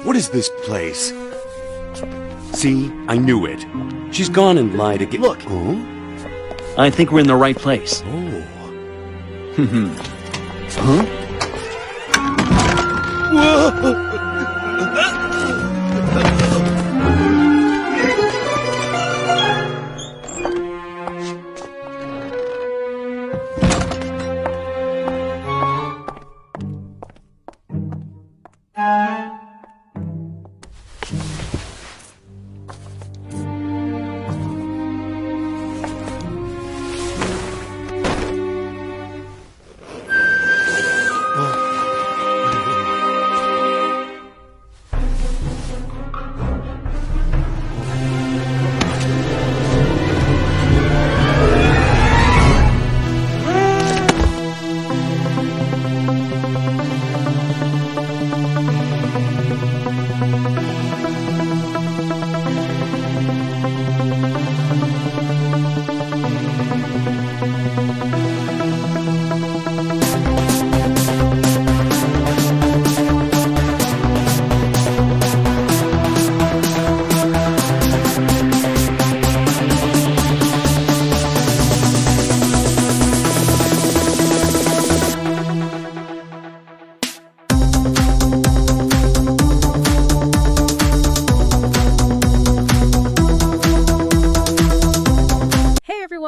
What is this place? See, I knew it. She's gone and lied again. Look. Oh? I think we're in the right place. Oh. Huh?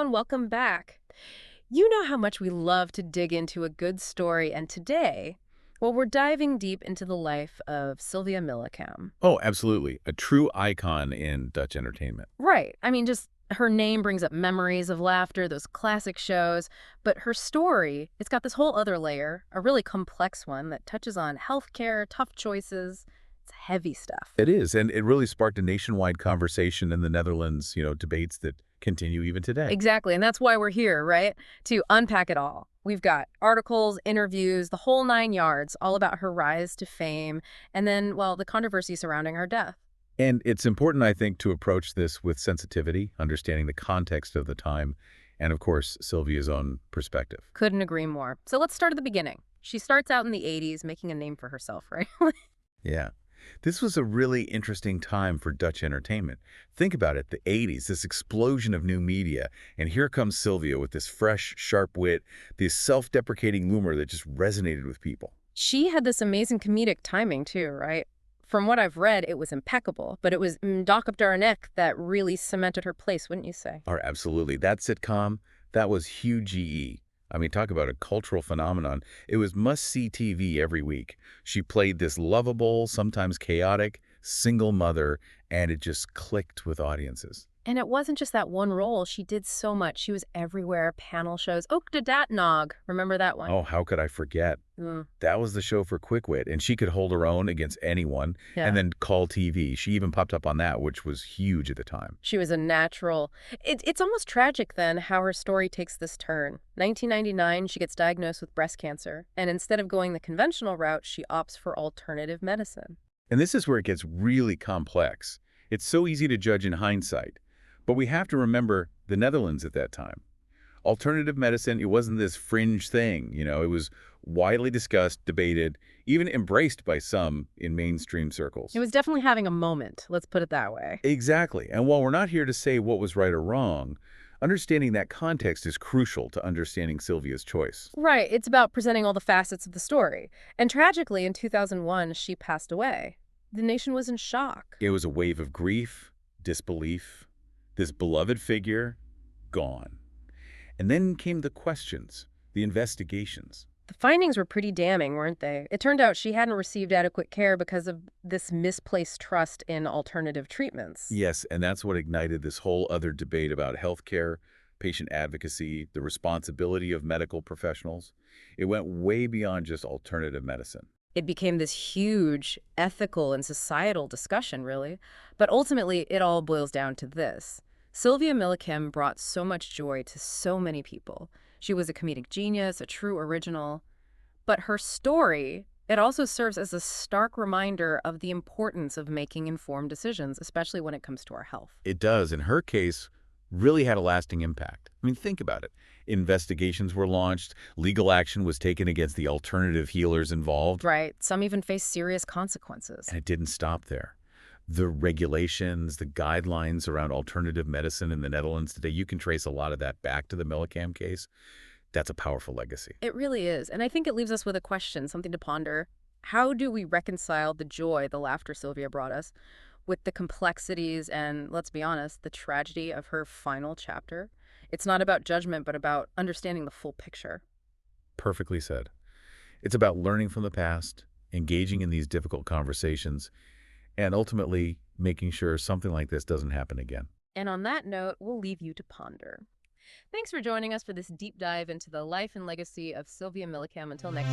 Welcome back. You know how much we love to dig into a good story, and today, well, we're diving deep into the life of Sylvia Millecam. Oh, absolutely. A true icon in Dutch entertainment. Right. I mean, just her name brings up memories of laughter, those classic shows, but her story, it's got this whole other layer, a really complex one that touches on healthcare, tough choices. It's heavy stuff. It is, and it really sparked a nationwide conversation in the Netherlands, debates that continue even today. Exactly, and that's why we're here, right? To unpack it all. We've got articles, interviews, the whole 9 yards, all about her rise to fame, and then, well, the controversy surrounding her death. And it's important, I think, to approach this with sensitivity, understanding the context of the time, and of course, Sylvia's own perspective. Couldn't agree more. So let's start at the beginning. She starts out in the 80s, making a name for herself, right? Yeah. This was a really interesting time for Dutch entertainment. Think about it, the 80s, this explosion of new media, and here comes Sylvia with this fresh, sharp wit, this self-deprecating humor that just resonated with people. She had this amazing comedic timing too, right? From what I've read, it was impeccable, but it was dood.en that really cemented her place, wouldn't you say? Oh, absolutely. That sitcom, that was huge GE. I mean, talk about a cultural phenomenon. It was must-see TV every week. She played this lovable, sometimes chaotic, single mother, and it just clicked with audiences. And it wasn't just that one role. She did so much. She was everywhere, panel shows. Ook de Datnog. Remember that one? Oh, how could I forget? That was the show for quick wit, and she could hold her own against anyone. Yeah. And then Call TV. She even popped up on that, which was huge at the time. She was a natural. It's almost tragic, then, how her story takes this turn. 1999, she gets diagnosed with breast cancer, and instead of going the conventional route, she opts for alternative medicine. And this is where it gets really complex. It's so easy to judge in hindsight. But we have to remember the Netherlands at that time. Alternative medicine, it wasn't this fringe thing, it was widely discussed, debated, even embraced by some in mainstream circles. It was definitely having a moment, let's put it that way. Exactly. And while we're not here to say what was right or wrong, understanding that context is crucial to understanding Sylvia's choice. Right. It's about presenting all the facets of the story. And tragically, in 2001, she passed away. The nation was in shock. It was a wave of grief, disbelief. This beloved figure, gone. And then came the questions, the investigations. The findings were pretty damning, weren't they? It turned out she hadn't received adequate care because of this misplaced trust in alternative treatments. Yes, and that's what ignited this whole other debate about healthcare, patient advocacy, the responsibility of medical professionals. It went way beyond just alternative medicine. It became this huge ethical and societal discussion, really. But ultimately, it all boils down to this. Sylvia Millecam brought so much joy to so many people. She was a comedic genius, a true original. But her story, it also serves as a stark reminder of the importance of making informed decisions, especially when it comes to our health. It does, in her case, really had a lasting impact. I mean, think about it. Investigations were launched, legal action was taken against the alternative healers involved. Right. Some even face serious consequences. And it didn't stop there. The regulations, the guidelines around alternative medicine in the Netherlands today, you can trace a lot of that back to the millecam case. That's a powerful legacy. It really is. And I think it leaves us with a question, something to ponder. How do we reconcile the joy, the laughter Sylvia brought us, with the complexities and, let's be honest, the tragedy of her final chapter? It's not about judgment, but about understanding the full picture. Perfectly said. It's about learning from the past, engaging in these difficult conversations, and ultimately making sure something like this doesn't happen again. And on that note, we'll leave you to ponder. Thanks for joining us for this deep dive into the life and legacy of Sylvia Millecam. Until next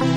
time.